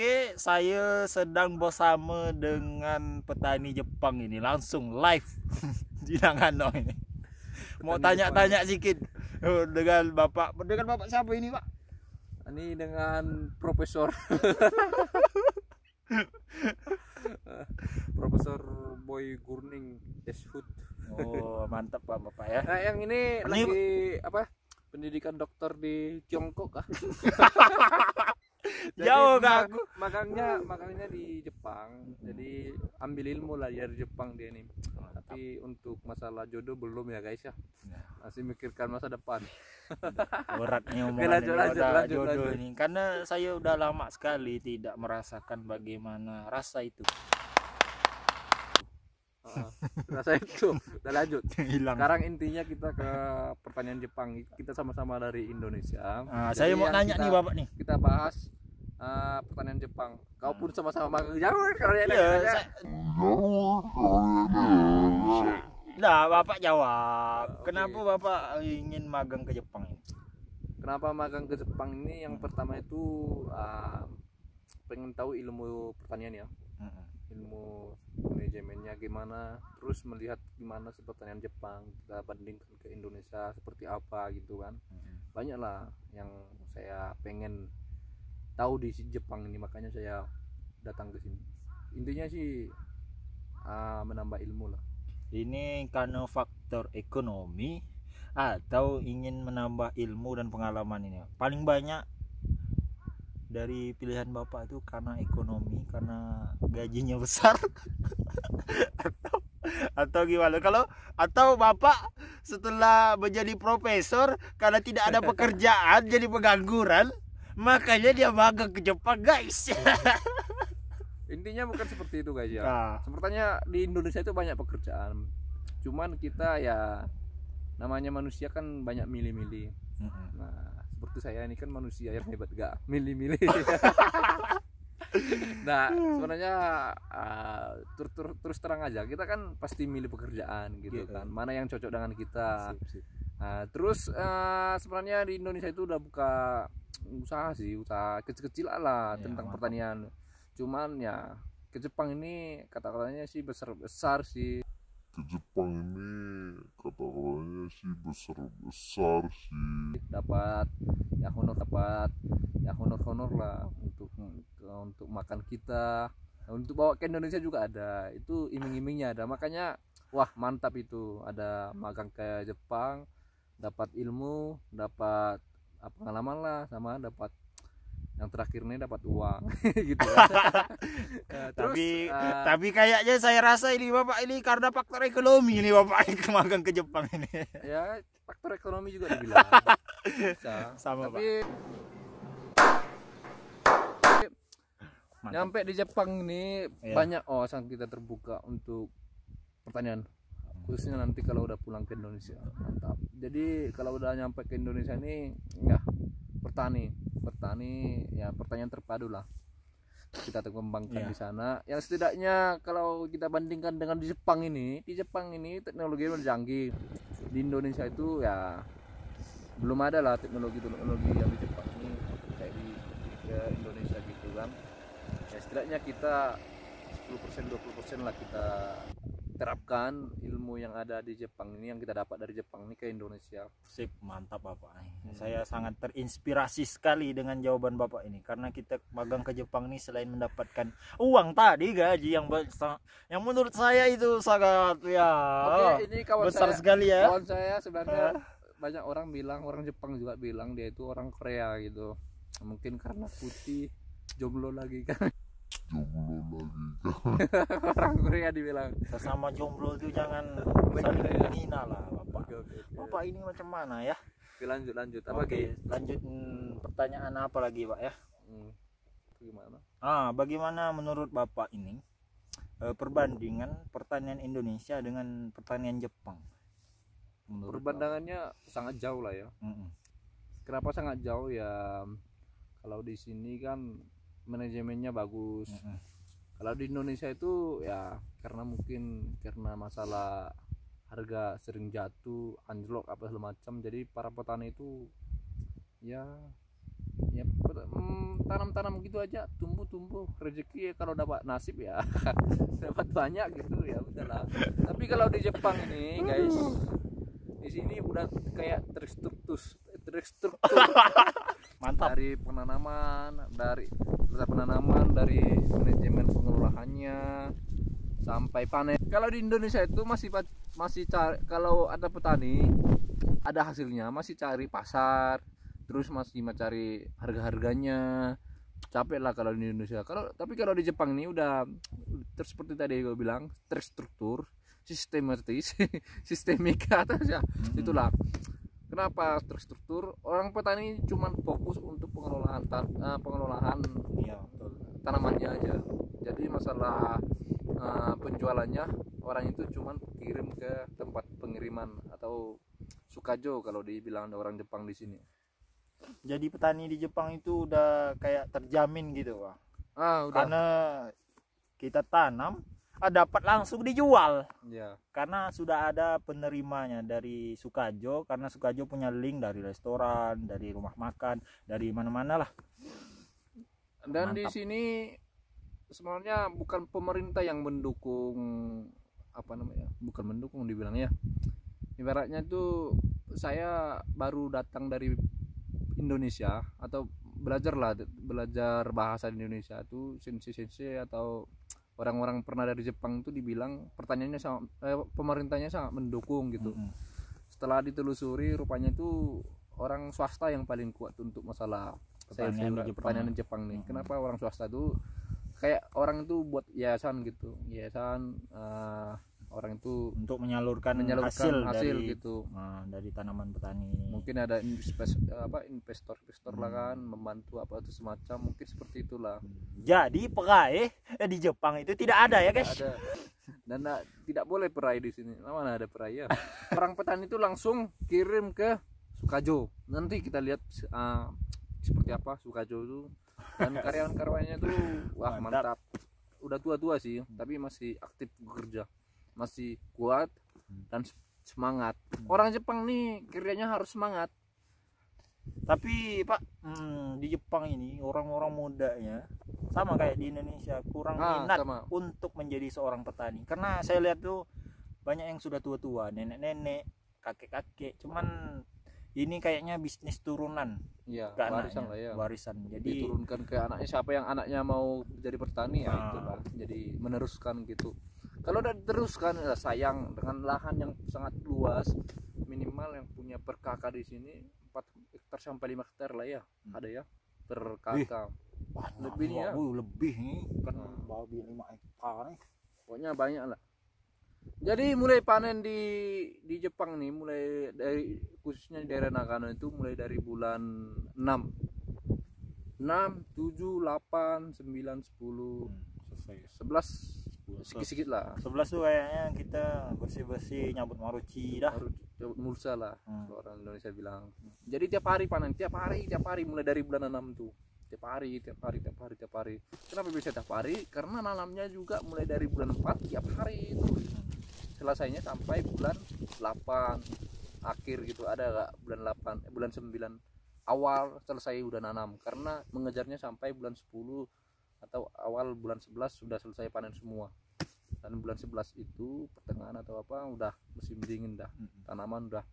Oke, saya sedang bersama dengan petani Jepang ini langsung live di Nangano ini. Mau tanya-tanya sedikit dengan bapak siapa ini, Pak? Ini dengan Profesor Profesor Boy Gurning Deshut. Oh, mantap Pak Bapak ya. Nah, yang ini lagi apa? Pendidikan dokter di Tiongkok kah? Jauh gak aku? Magangnya di Jepang. Jadi ambil ilmu lah dari Jepang dia nih. Tapi untuk masalah jodoh belum ya guys ya. Masih mikirkan masa depan. Beratnya Oke, omongan lanjut. jodoh ini. Karena saya udah lama sekali tidak merasakan bagaimana rasa itu. Rasa itu udah lanjut. Hilang. Sekarang intinya kita ke pertanyaan Jepang. Kita sama-sama dari Indonesia. Saya mau nanya nih Bapak nih. Kita bahas pertanyaan Jepang. Kau pun sama-sama jauh kalian. Nah, Bapak jawab. Kenapa Bapak ingin magang ke Jepang ini? Kenapa magang ke Jepang ini? Yang pertama itu pengen tahu ilmu pertanian ya. Ilmu manajemennya gimana, terus melihat gimana sih pertanian Jepang, kita bandingkan ke Indonesia seperti apa gitu kan. Banyak lah yang saya pengen tahu di Jepang ini, makanya saya datang ke sini. Intinya sih menambah ilmu lah. Ini karena faktor ekonomi atau ingin menambah ilmu dan pengalaman ini? Paling banyak dari pilihan Bapak itu karena ekonomi, karena gajinya besar atau gimana? Atau Bapak setelah menjadi profesor karena tidak ada pekerjaan jadi pengangguran, makanya dia magang ke Jepang, guys. Intinya bukan seperti itu guys ya. Sepertinya di Indonesia itu banyak pekerjaan, cuman kita ya namanya manusia kan banyak milih-milih. Nah, seperti saya ini kan manusia yang hebat, gak milih-milih. Nah, sebenarnya terus terang aja, kita kan pasti milih pekerjaan gitu kan, mana yang cocok dengan kita. Terus sebenarnya di Indonesia itu udah buka usaha kecil-kecil lah tentang pertanian. Cuman ya ke Jepang ini kata-katanya sih besar sih. Dapat honor lah untuk makan kita, untuk bawa ke Indonesia juga ada, itu iming-imingnya ada. Makanya wah mantap itu, ada magang ke Jepang, dapat ilmu, dapat pengalaman lah, sama dapat yang terakhir nih dapat uang. Gitu kan. Tapi kayaknya saya rasa ini Bapak ini karena faktor ekonomi ini Bapak ini magang ke Jepang ini. Ya faktor ekonomi juga dibilang. Bisa. Sama tapi Pak. Nyampe di Jepang ini banyak sangat kita terbuka untuk pertanian, khususnya nanti kalau udah pulang ke Indonesia. Mantap. Jadi kalau udah nyampe ke Indonesia ini ya pertanian terpadu lah kita kembangkan di sana. Yang setidaknya kalau kita bandingkan dengan di Jepang ini teknologi udah canggih. Di Indonesia itu ya belum ada lah teknologi yang di Jepang ini kayak di Indonesia gitu kan. Ya setidaknya kita 10% 20% lah kita terapkan ilmu yang ada di Jepang ini, yang kita dapat dari Jepang ini ke Indonesia. Sip, mantap Bapak. Saya sangat terinspirasi sekali dengan jawaban Bapak ini, karena kita magang ke Jepang ini selain mendapatkan uang tadi, gaji yang menurut saya itu sangat ini besar sekali ya. Kawan saya sebenarnya banyak orang Jepang juga bilang dia itu orang Korea gitu. Mungkin karena putih, jomblo lagi kan. Orang Korea dibilang Sesama jomblo itu jangan saling menghina lah Bapak. Bapak ini macam mana ya? Lanjut lanjut pertanyaan apa lagi Pak ya? Gimana? Bagaimana menurut Bapak ini perbandingan pertanian Indonesia dengan pertanian Jepang? Perbandingannya sangat jauh lah ya. Kenapa sangat jauh ya? Kalau di sini kan manajemennya bagus. Kalau di Indonesia itu ya karena masalah harga sering jatuh, anjlok apa segala macam, jadi para petani itu ya ya tanam-tanam gitu aja, tumbuh rezeki ya, kalau dapat nasib ya dapat banyak gitu ya udahlah. Tapi kalau di Jepang ini guys, di sini udah kayak terstruktur Mantap. dari penanaman, dari manajemen pengelolaannya sampai panen. Kalau di Indonesia itu masih cari, kalau ada petani ada hasilnya masih cari pasar, terus masih mencari harganya, capek lah kalau di Indonesia. Tapi kalau di Jepang ini udah seperti tadi gue bilang, terstruktur, sistematis, sistemika atas ya. Itulah kenapa terstruktur. Orang petani cuma fokus untuk pengelolaan Iya, betul. tanamannya aja. Jadi masalah penjualannya orang itu cuma kirim ke tempat pengiriman atau Sukajo kalau dibilang orang Jepang di sini. Jadi petani di Jepang itu udah kayak terjamin gitu, Pak. Udah. Karena kita tanam, dapat langsung dijual. Ya. Karena sudah ada penerimanya dari Sukajo, karena Sukajo punya link dari restoran, dari rumah makan, dari mana-mana lah. Dan di Mantap. sini sebenarnya bukan pemerintah yang mendukung, bukan mendukung dibilangnya. Ibaratnya tuh saya baru datang dari Indonesia atau belajar bahasa di Indonesia tuh sensei atau orang-orang pernah dari Jepang itu dibilang pertanyaannya pemerintahnya sangat mendukung gitu. Setelah ditelusuri rupanya itu orang swasta yang paling kuat untuk masalah pertanian di Jepang nih. Kenapa orang swasta tuh kayak orang itu buat yayasan gitu, orang itu untuk menyalurkan hasil dari, gitu, dari tanaman petani ini. mungkin ada investor lah kan, membantu apa itu semacam, mungkin seperti itulah. Jadi perai di Jepang itu tidak ada ya guys. Ada. Dan tidak boleh perai di sini. Mana ada perai ya? Orang petani itu langsung kirim ke Sukajo. Nanti kita lihat seperti apa Sukajo itu. Dan karyawan-karyawannya tuh wah mantap. Udah tua-tua sih, tapi masih aktif bekerja, masih kuat dan semangat. Orang Jepang nih kerjanya harus semangat. Tapi Pak, di Jepang ini orang-orang mudanya sama kayak di Indonesia, kurang minat untuk menjadi seorang petani. Karena saya lihat tuh banyak yang sudah tua-tua, nenek-nenek, kakek-kakek. Cuman ini kayaknya bisnis turunan. Iya, ke warisan anaknya, lah ya. Warisan. Jadi diturunkan ke anaknya, siapa yang anaknya mau jadi petani ya itulah. Jadi meneruskan gitu. Kalau udah diteruskan ya sayang, dengan lahan yang sangat luas, minimal yang punya per kakak di sini 4 hektar sampai 5 hektar lah ya. Ada ya per kakak. Lebih nih ya. Lebih nih kan babi 5 hektar nih. Pokoknya banyak lah. Jadi mulai panen di Jepang nih, mulai dari khususnya di daerah Nagano itu mulai dari bulan 6, 7, 8, 9, 10, 11 sedikit lah. 11 tuh kayaknya kita bersih-bersih nyabut maruci dah. Nyabut mulsa lah, orang Indonesia bilang. Jadi tiap hari panen, tiap hari mulai dari bulan 6 tuh. Tiap hari. Kenapa bisa tiap hari? Karena nanamnya juga mulai dari bulan 4 tiap hari itu. Selesainya sampai bulan 8 akhir gitu, ada gak bulan 8 bulan 9 awal selesai udah nanam, karena mengejarnya sampai bulan 10 atau awal bulan 11 sudah selesai panen semua. Dan bulan 11 itu pertengahan atau apa udah musim dingin dah, tanaman udah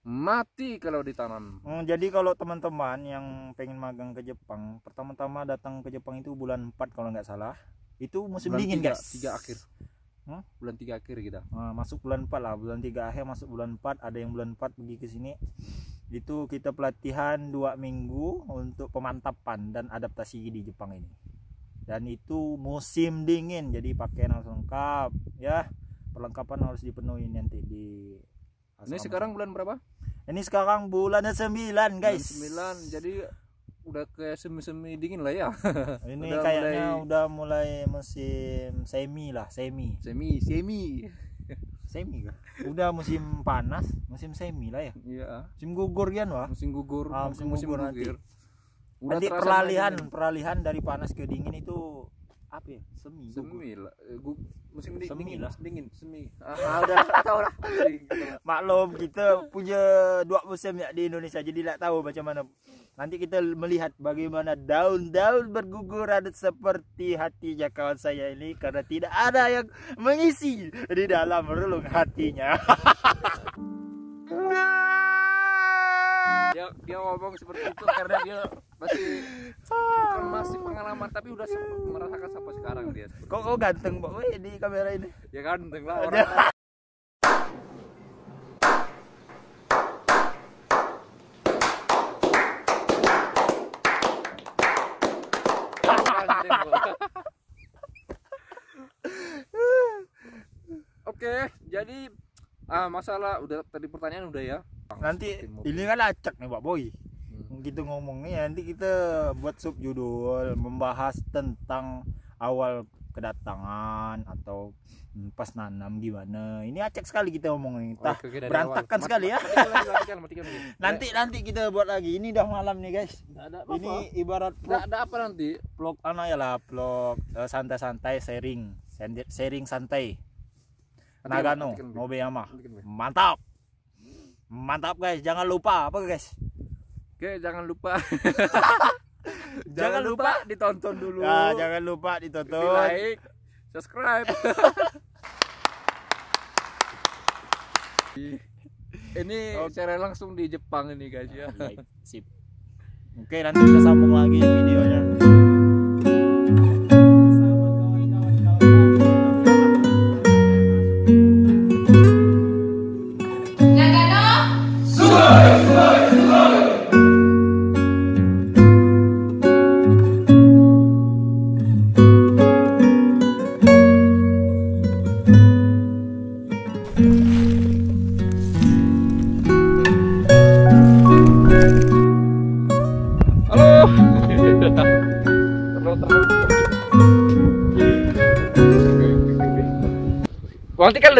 mati kalau ditanam. Jadi kalau teman-teman yang pengen magang ke Jepang, pertama-tama datang ke Jepang itu bulan 4 kalau nggak salah, itu musim bulan dingin 3, guys. 3 akhir. Bulan 3 akhir kita. Masuk bulan 4 lah, bulan 3 akhir masuk bulan 4, ada yang bulan 4 pergi ke sini. Itu kita pelatihan 2 minggu untuk pemantapan dan adaptasi di Jepang ini. Dan itu musim dingin, jadi pakaian harus lengkap ya. Perlengkapan harus dipenuhi nanti di Ini sekarang bulan berapa? Ini sekarang bulan 9 guys. Bulan 9, jadi udah kayak semi-semi dingin lah ya. Ini kayaknya udah mulai musim semi lah, semi kah? Udah musim panas, musim semi lah ya. Iya. Musim gugur kan wah. Musim gugur. Musim gugur nanti. Udah nanti peralihan dari panas ke dingin itu apa ya? Semi. Semi lah. Musim Semi lah. dingin. Semi. Udah tahu lah. Maklum kita punya 2 musim ya di Indonesia, jadi tidak tahu macam mana. Nanti kita melihat bagaimana daun-daun bergugur seperti hatinya kawan saya ini karena tidak ada yang mengisi di dalam relung hatinya. Dia ngomong seperti itu karena dia masih pengalaman tapi udah merasakan sampai sekarang dia. Kok ganteng Pak weh di kamera ini? Ya ganteng lah orang. Oke, jadi masalah udah tadi pertanyaan udah ya. Nanti ini kan acak nih Pak Boy. Gitu ngomongnya nanti kita buat subjudul membahas tentang awal kedatangan atau pas nanam gimana. Ini acak sekali kita ngomongin. Entah berantakan sekali ya. Matikan. Nanti kita buat lagi. Ini udah malam nih guys. Ini ibarat ada apa nanti? vlog ya lah, vlog santai-santai sharing santai. Nagano, Nobeyama. Mantap guys, jangan lupa apa guys? Oke, jangan lupa. Jangan lupa ditonton dulu. Ya, jangan lupa ditonton. Like, subscribe. Ini secara langsung di Jepang ini guys ya. Baik, sip. Oke, nanti kita sambung lagi videonya. Nanti kan